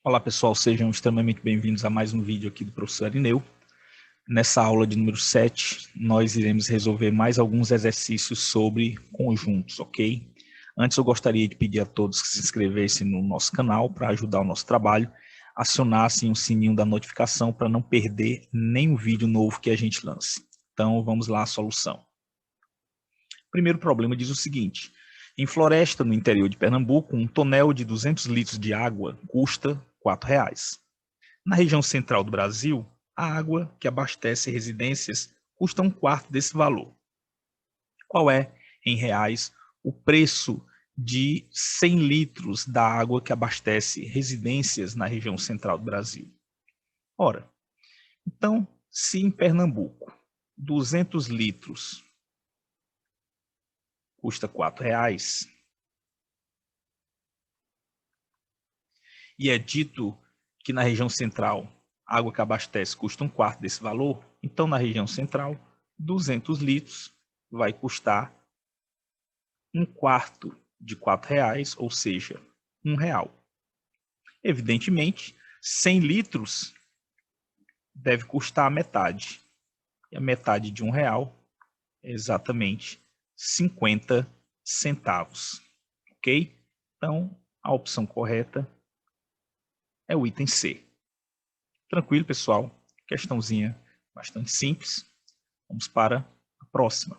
Olá pessoal, sejam extremamente bem-vindos a mais um vídeo aqui do professor Arineu. Nessa aula de número 7, nós iremos resolver mais alguns exercícios sobre conjuntos, ok? Antes eu gostaria de pedir a todos que se inscrevessem no nosso canal para ajudar o nosso trabalho, acionassem o sininho da notificação para não perder nenhum vídeo novo que a gente lance. Então vamos lá à solução. O primeiro problema diz o seguinte: em floresta, no interior de Pernambuco, um tonel de 200 litros de água custa R$ 4. Na região central do Brasil, a água que abastece residências custa um quarto desse valor. Qual é, em reais, o preço de 100 litros da água que abastece residências na região central do Brasil? Ora, então, se em Pernambuco 200 litros custa R$ 4, e é dito que na região central a água que abastece custa um quarto desse valor, então na região central 200 litros vai custar um quarto de R$ 4, ou seja, R$ 1. Evidentemente, 100 litros deve custar a metade, e a metade de R$ 1 é exatamente 50 centavos, ok? Então, a opção correta é o item C. Tranquilo, pessoal? Questãozinha bastante simples. Vamos para a próxima.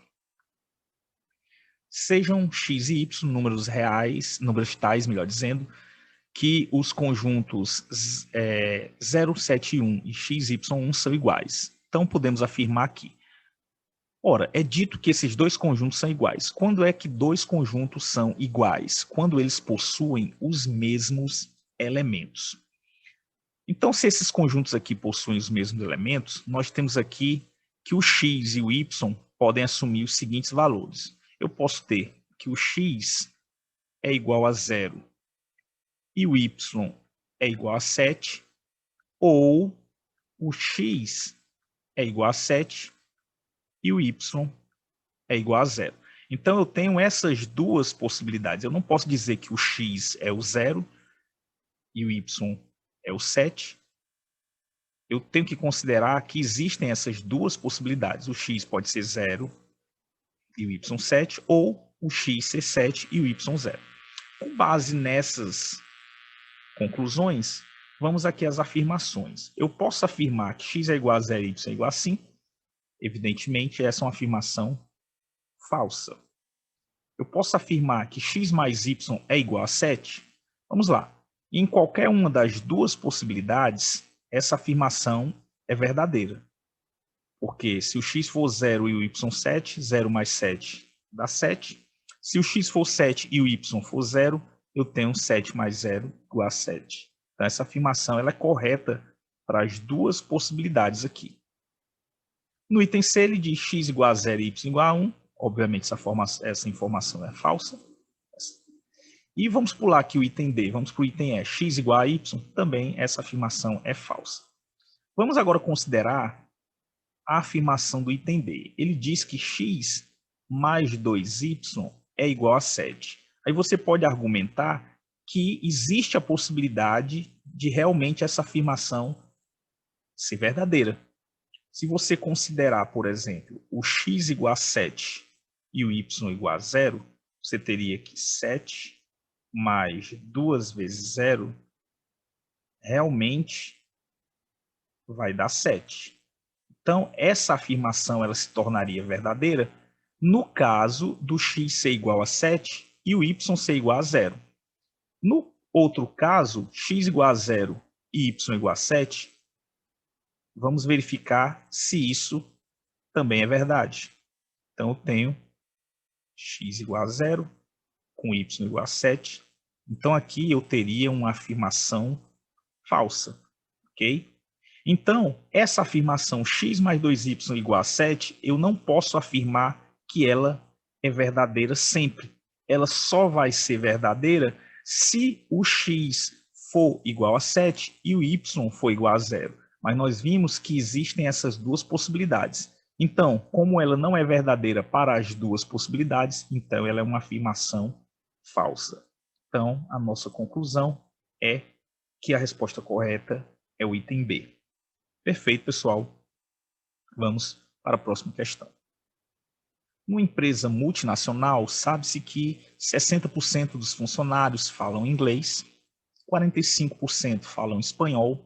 Sejam x e y números reais, números tais, melhor dizendo, que os conjuntos 0, 7 e 1 e x, y, 1 são iguais. Então, podemos afirmar que, ora, é dito que esses dois conjuntos são iguais. Quando é que dois conjuntos são iguais? Quando eles possuem os mesmos elementos. Então, se esses conjuntos aqui possuem os mesmos elementos, nós temos aqui que o x e o y podem assumir os seguintes valores. Eu posso ter que o x é igual a 0 e o y é igual a 7, ou o x é igual a 7 e o y é igual a 0. Então, eu tenho essas duas possibilidades. Eu não posso dizer que o x é o 0 e o y é o 7. Eu tenho que considerar que existem essas duas possibilidades. O x pode ser 0 e o y 7, ou o x ser 7 e o y 0. Com base nessas conclusões, vamos aqui às afirmações. Eu posso afirmar que x é igual a 0 e y é igual a 5. Evidentemente, essa é uma afirmação falsa. Eu posso afirmar que x mais y é igual a 7. Vamos lá. Em qualquer uma das duas possibilidades, essa afirmação é verdadeira. Porque se o x for 0 e o y 7, 0 mais 7 dá 7. Se o x for 7 e o y for 0, eu tenho 7 mais 0 igual a 7. Então, essa afirmação ela é correta para as duas possibilidades aqui. No item C, ele diz x igual a 0 e y igual a 1. Obviamente, essa informação é falsa. E vamos pular aqui o item D, vamos para o item E, x igual a y, também essa afirmação é falsa. Vamos agora considerar a afirmação do item D. Ele diz que x mais 2y é igual a 7. Aí você pode argumentar que existe a possibilidade de realmente essa afirmação ser verdadeira. Se você considerar, por exemplo, o x igual a 7 e o y igual a 0, você teria que 7 mais 2 vezes 0 realmente vai dar 7. Então, essa afirmação ela se tornaria verdadeira no caso do x ser igual a 7 e o y ser igual a 0. No outro caso, x igual a 0 e y igual a 7, vamos verificar se isso também é verdade. Então, eu tenho x igual a 0 com y igual a 7. Então, aqui eu teria uma afirmação falsa, ok? Então, essa afirmação x mais 2y igual a 7, eu não posso afirmar que ela é verdadeira sempre. Ela só vai ser verdadeira se o x for igual a 7 e o y for igual a 0. Mas nós vimos que existem essas duas possibilidades. Então, como ela não é verdadeira para as duas possibilidades, então ela é uma afirmação falsa. Então, a nossa conclusão é que a resposta correta é o item B. Perfeito, pessoal. Vamos para a próxima questão. Numa empresa multinacional, sabe-se que 60% dos funcionários falam inglês, 45% falam espanhol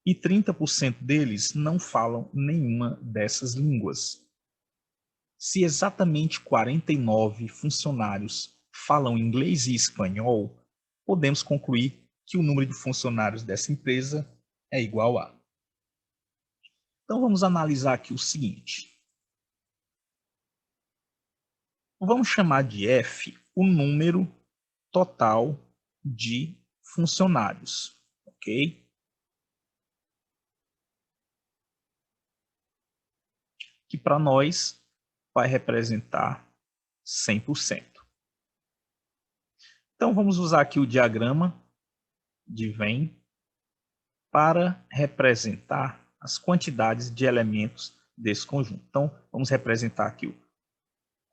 e 30% deles não falam nenhuma dessas línguas. Se exatamente 49 funcionários falam inglês e espanhol, podemos concluir que o número de funcionários dessa empresa é igual a. Então vamos analisar aqui o seguinte. Vamos chamar de F o número total de funcionários, ok? Que para nós vai representar 100%. Então vamos usar aqui o diagrama de Venn para representar as quantidades de elementos desse conjunto. Então vamos representar aqui o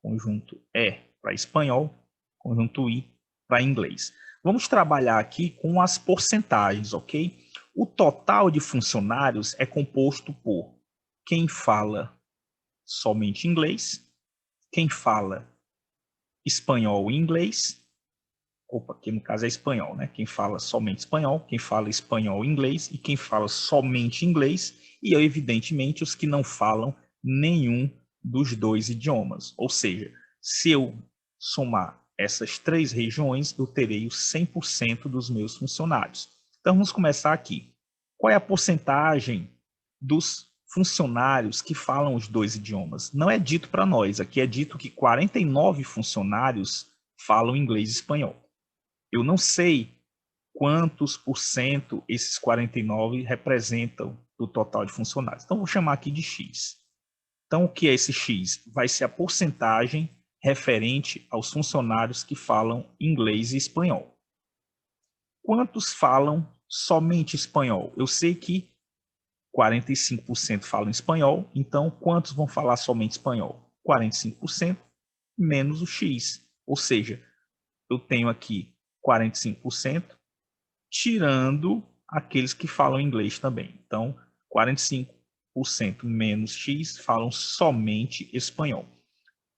conjunto E para espanhol, conjunto I para inglês. Vamos trabalhar aqui com as porcentagens, ok? O total de funcionários é composto por quem fala somente inglês, quem fala espanhol e inglês, que no caso é espanhol, né? Quem fala somente espanhol, quem fala espanhol e inglês e quem fala somente inglês e, evidentemente, os que não falam nenhum dos dois idiomas. Ou seja, se eu somar essas três regiões, eu terei os 100% dos meus funcionários. Então, vamos começar aqui. Qual é a porcentagem dos funcionários que falam os dois idiomas? Não é dito para nós. Aqui é dito que 49 funcionários falam inglês e espanhol. Eu não sei quantos por cento esses 49 representam do total de funcionários. Então, vou chamar aqui de X. Então, o que é esse X? Vai ser a porcentagem referente aos funcionários que falam inglês e espanhol. Quantos falam somente espanhol? Eu sei que 45% falam espanhol, então quantos vão falar somente espanhol? 45% menos o X. Ou seja, eu tenho aqui 45%, tirando aqueles que falam inglês também. Então, 45% menos X falam somente espanhol.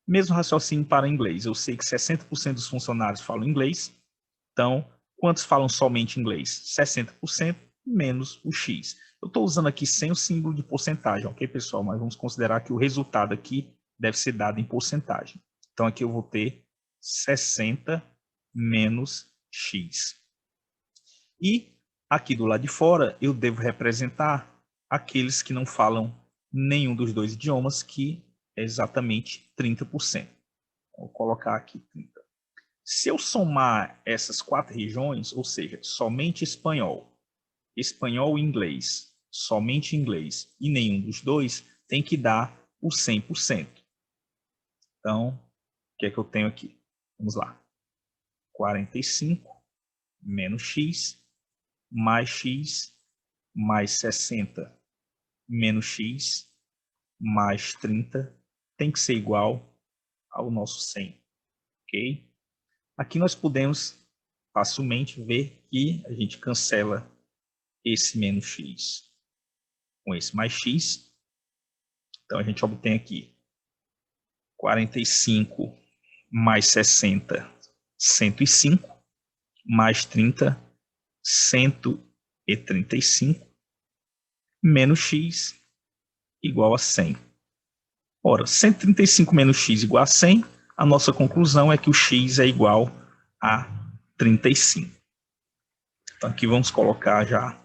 Mesmo raciocínio para inglês. Eu sei que 60% dos funcionários falam inglês. Então, quantos falam somente inglês? 60% menos o X. Eu estou usando aqui sem o símbolo de porcentagem, ok, pessoal? Mas vamos considerar que o resultado aqui deve ser dado em porcentagem. Então, aqui eu vou ter 60 menos X. E aqui do lado de fora, eu devo representar aqueles que não falam nenhum dos dois idiomas, que é exatamente 30%. Vou colocar aqui 30%. Se eu somar essas quatro regiões, ou seja, somente espanhol, espanhol e inglês, somente inglês e nenhum dos dois, tem que dar o 100%. Então, o que é que eu tenho aqui? Vamos lá. 45 menos X, mais 60 menos X, mais 30, tem que ser igual ao nosso 100, ok? Aqui nós podemos facilmente ver que a gente cancela esse menos X com esse mais X. Então, a gente obtém aqui 45 mais 60, 105, mais 30, 135, menos X igual a 100. Ora, 135 menos X igual a 100, a nossa conclusão é que o X é igual a 35. Então, aqui vamos colocar já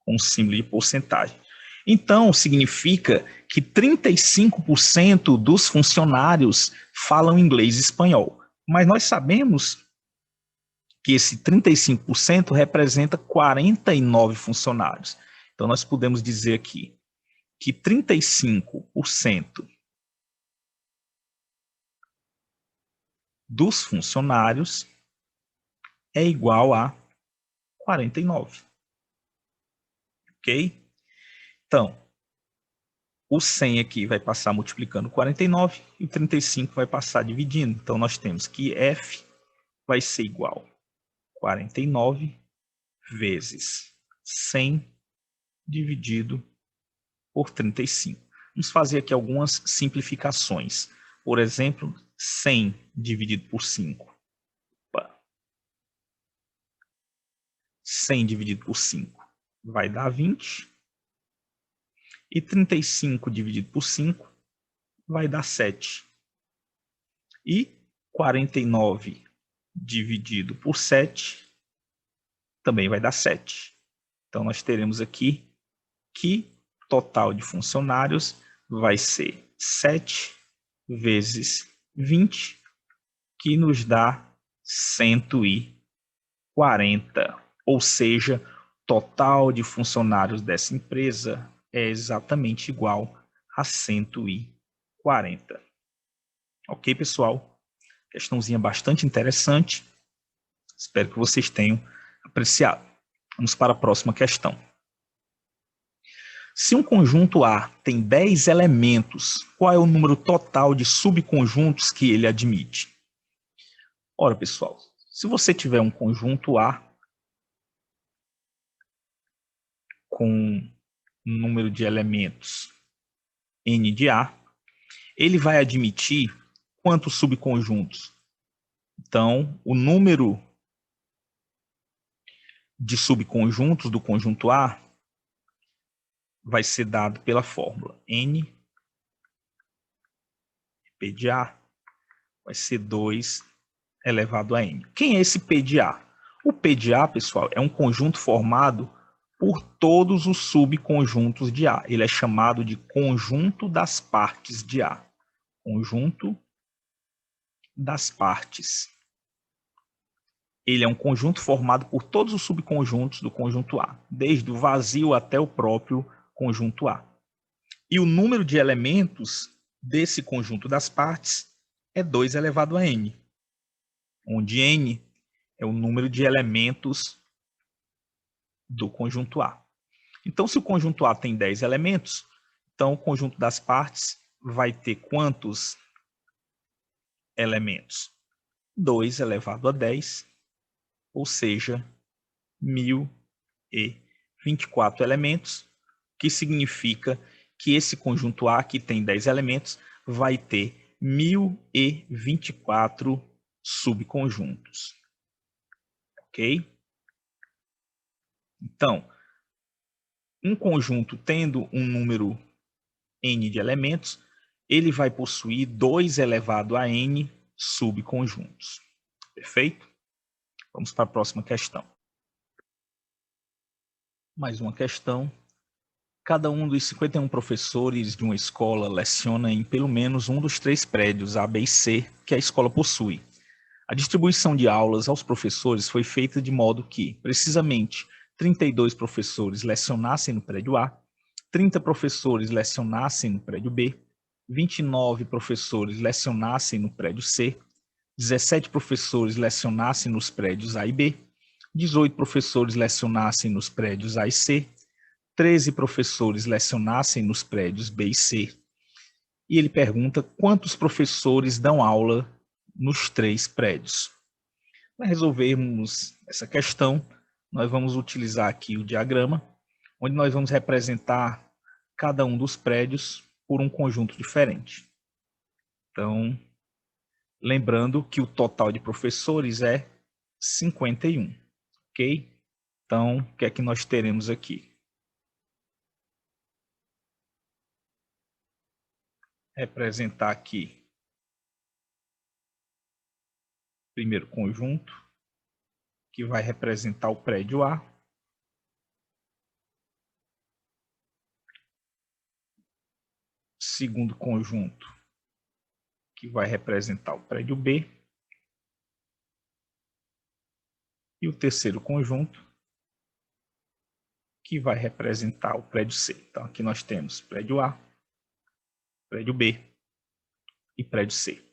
um símbolo de porcentagem. Então, significa que 35% dos funcionários falam inglês e espanhol. Mas nós sabemos que esse 35% representa 49 funcionários. Então, nós podemos dizer aqui que 35% dos funcionários é igual a 49. Ok? Então, o 100 aqui vai passar multiplicando 49 e o 35 vai passar dividindo. Então, nós temos que F vai ser igual a 49 vezes 100 dividido por 35. Vamos fazer aqui algumas simplificações. Por exemplo, 100 dividido por 5. 100 dividido por 5 vai dar 20. E 35 dividido por 5 vai dar 7. E 49 dividido por 7 também vai dar 7. Então, nós teremos aqui que o total de funcionários vai ser 7 vezes 20, que nos dá 140. Ou seja, o total de funcionários dessa empresa é exatamente igual a 140. Ok, pessoal? Questãozinha bastante interessante. Espero que vocês tenham apreciado. Vamos para a próxima questão. Se um conjunto A tem 10 elementos, qual é o número total de subconjuntos que ele admite? Ora, pessoal, se você tiver um conjunto A com um número de elementos n de A, ele vai admitir quantos subconjuntos? Então, o número de subconjuntos do conjunto A vai ser dado pela fórmula n P de A vai ser 2 elevado a n. Quem é esse P de A? O P de A, pessoal, é um conjunto formado por todos os subconjuntos de A. Ele é chamado de conjunto das partes de A. Conjunto das partes. Ele é um conjunto formado por todos os subconjuntos do conjunto A, desde o vazio até o próprio conjunto A. E o número de elementos desse conjunto das partes é 2 elevado a n, onde n é o número de elementos do conjunto A. Então, se o conjunto A tem 10 elementos, então o conjunto das partes vai ter quantos elementos? 2 elevado a 10, ou seja, 1024 elementos, que significa que esse conjunto A, que tem 10 elementos, vai ter 1024 subconjuntos. Ok? Então, um conjunto tendo um número n de elementos, ele vai possuir 2 elevado a n subconjuntos. Perfeito? Vamos para a próxima questão. Mais uma questão. Cada um dos 51 professores de uma escola leciona em pelo menos um dos 3 prédios A, B e C que a escola possui. A distribuição de aulas aos professores foi feita de modo que, precisamente, 32 professores lecionassem no prédio A, 30 professores lecionassem no prédio B, 29 professores lecionassem no prédio C, 17 professores lecionassem nos prédios A e B, 18 professores lecionassem nos prédios A e C, 13 professores lecionassem nos prédios B e C. E ele pergunta quantos professores dão aula nos 3 prédios. Para resolvermos essa questão, nós vamos utilizar aqui o diagrama, onde nós vamos representar cada um dos prédios por um conjunto diferente. Então, lembrando que o total de professores é 51, ok? Então, o que é que nós teremos aqui? Representar aqui o primeiro conjunto, que vai representar o prédio A. Segundo conjunto, que vai representar o prédio B. E o terceiro conjunto, que vai representar o prédio C. Então, aqui nós temos prédio A, prédio B e prédio C.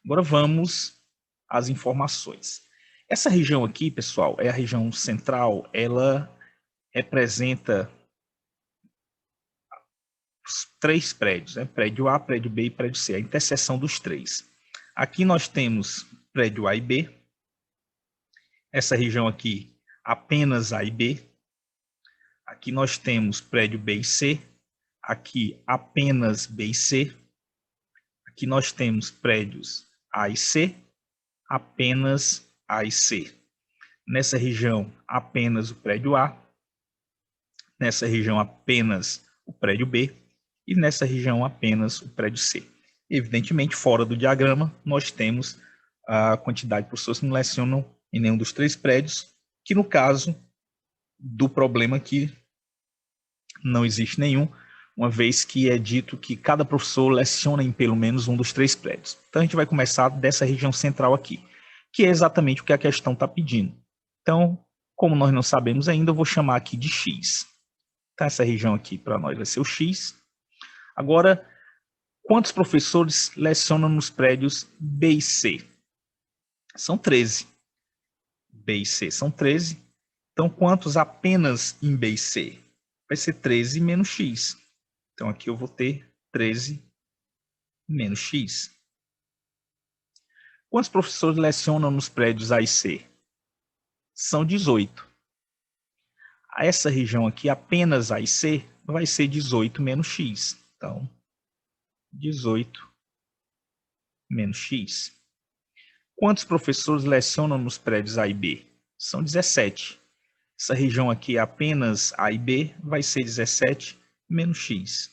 Agora vamos às informações. Essa região aqui, pessoal, é a região central, ela representa os 3 prédios, né? Prédio A, prédio B e prédio C, a interseção dos 3. Aqui nós temos prédio A e B. Essa região aqui, apenas A e B. Aqui nós temos prédio B e C. Aqui apenas B e C. Aqui nós temos prédios A e C, apenas A e C. Nessa região, apenas o prédio A. Nessa região, apenas o prédio B. E nessa região, apenas o prédio C. Evidentemente, fora do diagrama, nós temos a quantidade de professores que não lecionam em nenhum dos três prédios, que no caso do problema aqui, não existe nenhum, uma vez que é dito que cada professor leciona em pelo menos um dos três prédios. Então, a gente vai começar dessa região central aqui, que é exatamente o que a questão está pedindo. Então, como nós não sabemos ainda, eu vou chamar aqui de X. Então, essa região aqui para nós vai ser o X. Agora, quantos professores lecionam nos prédios B e C? São 13. B e C são 13. Então, quantos apenas em B e C? Vai ser 13 menos X. Então, aqui eu vou ter 13 menos X. Quantos professores lecionam nos prédios A e C? São 18. Essa região aqui, apenas A e C, vai ser 18 menos X. Então, 18 menos X. Quantos professores lecionam nos prédios A e B? São 17. Essa região aqui, apenas A e B, vai ser 17 menos X.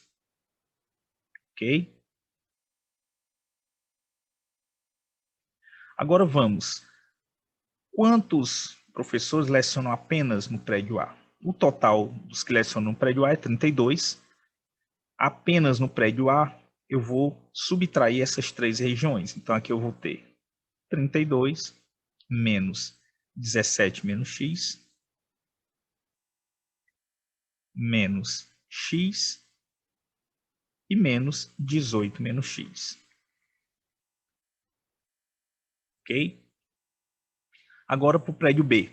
Ok? Agora vamos. Quantos professores lecionam apenas no prédio A? O total dos que lecionam no prédio A é 32. Apenas no prédio A, eu vou subtrair essas três regiões. Então, aqui eu vou ter 32 menos 17 menos X, menos X e menos 18 menos X. Ok? Agora para o prédio B.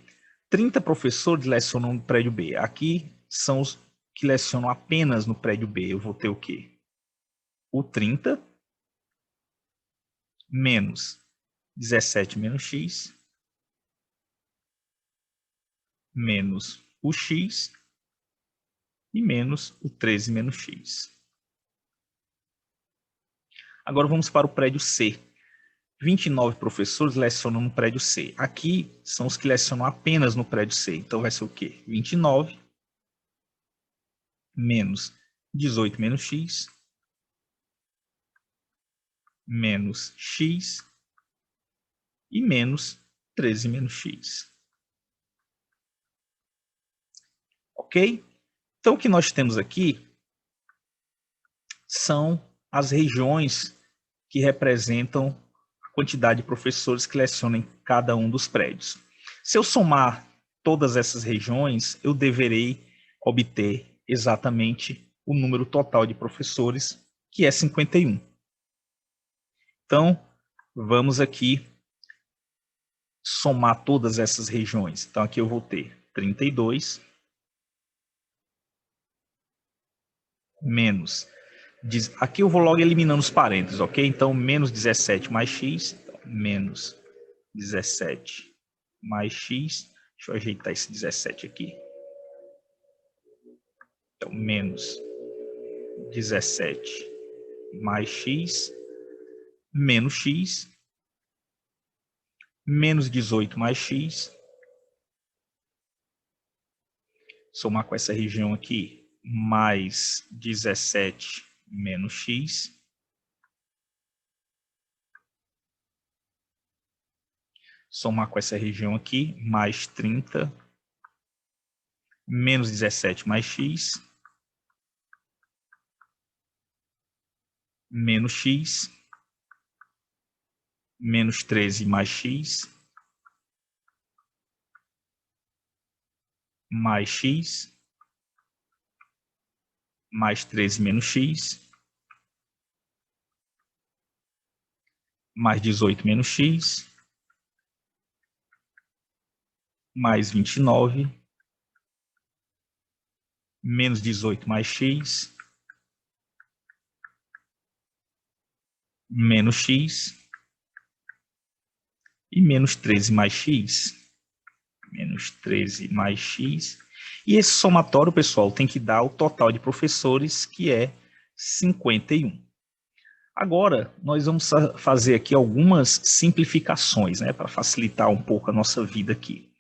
30 professores lecionam no prédio B. Aqui são os que lecionam apenas no prédio B. Eu vou ter o quê? O 30 menos 17 menos X, menos o X e menos o 13 menos X. Agora vamos para o prédio C. 29 professores lecionam no prédio C. Aqui são os que lecionam apenas no prédio C. Então vai ser o quê? 29 menos 18 menos X, menos X e menos 13 menos X. Ok? Então, o que nós temos aqui são as regiões que representam a quantidade de professores que lecionam em cada um dos prédios. Se eu somar todas essas regiões, eu deverei obter exatamente o número total de professores, que é 51. Então, vamos aqui somar todas essas regiões. Então, aqui eu vou ter 32 menos... Aqui eu vou logo eliminando os parênteses, ok? Então, menos 17 mais x, então, menos 17 mais x. Deixa eu ajeitar esse 17 aqui. Então, menos 17 mais x, menos x, menos 18 mais x. Somar com essa região aqui, mais 17 menos x. Somar com essa região aqui, mais 30, menos 17 mais x, menos x, menos 13 mais x, mais x, mais 13 menos x, mais 18 menos x, mais 29, menos 18 mais x, menos x e menos 13 mais x, menos 13 mais x. E esse somatório, pessoal, tem que dar o total de professores, que é 51. Agora, nós vamos fazer aqui algumas simplificações, né, para facilitar um pouco a nossa vida aqui.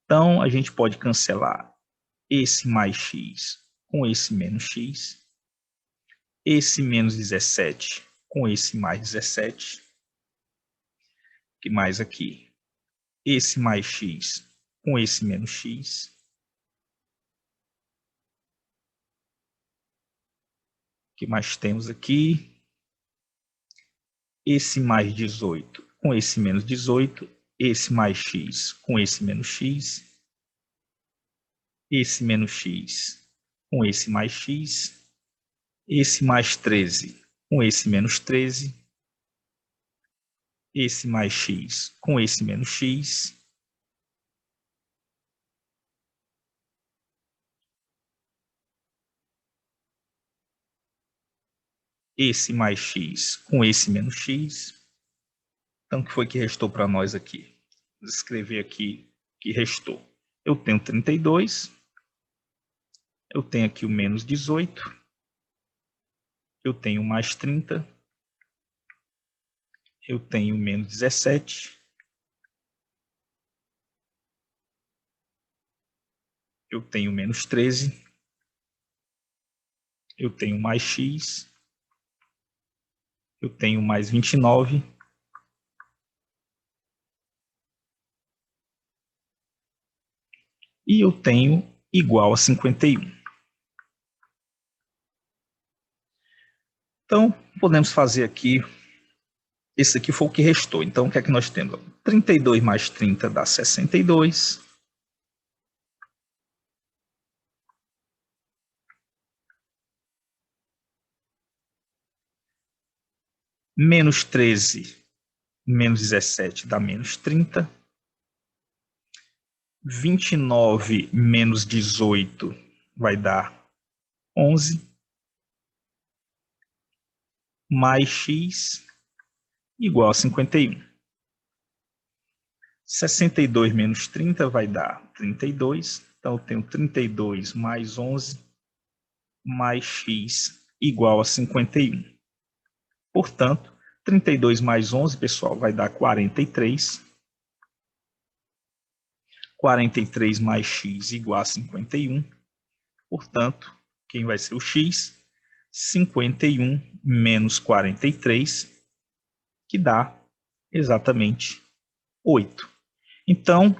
Então, a gente pode cancelar esse mais x com esse menos x, esse menos 17 com esse mais 17, que mais aqui? Esse mais x com esse menos x, que mais temos aqui? Esse mais 18 com esse menos 18, esse mais x com esse menos x, esse menos x com esse mais x, esse mais 13 com esse menos 13, esse mais x com esse menos x, esse mais x com esse menos x. Então, o que foi que restou para nós aqui? Vou escrever aqui que restou. Eu tenho 32, eu tenho aqui o menos 18, eu tenho mais 30, eu tenho menos 17, eu tenho menos 13, eu tenho mais x, eu tenho mais 29, e eu tenho igual a 51. Então, podemos fazer aqui, esse aqui foi o que restou. Então, o que é que nós temos? 32 mais 30 dá 62. Menos 13, menos 17 dá menos 30. 29 menos 18 vai dar 11. Mais x igual a 51. 62 menos 30 vai dar 32. Então, eu tenho 32 mais 11 mais x igual a 51. Portanto, 32 mais 11, pessoal, vai dar 43. 43 mais x igual a 51. Portanto, quem vai ser o x? 51 menos 43, que dá exatamente 8. Então,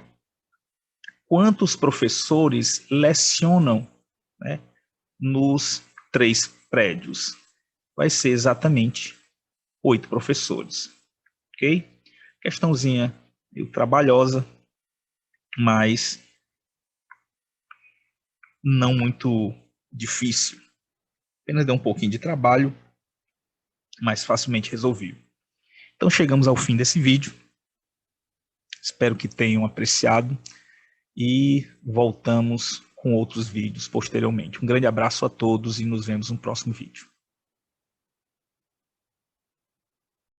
quantos professores lecionam, né, nos 3 prédios? Vai ser exatamente 8 professores. Ok? Questãozinha meio trabalhosa, mas não muito difícil. Apenas deu um pouquinho de trabalho, mas facilmente resolvível. Então, chegamos ao fim desse vídeo. Espero que tenham apreciado e voltamos com outros vídeos posteriormente. Um grande abraço a todos e nos vemos no próximo vídeo.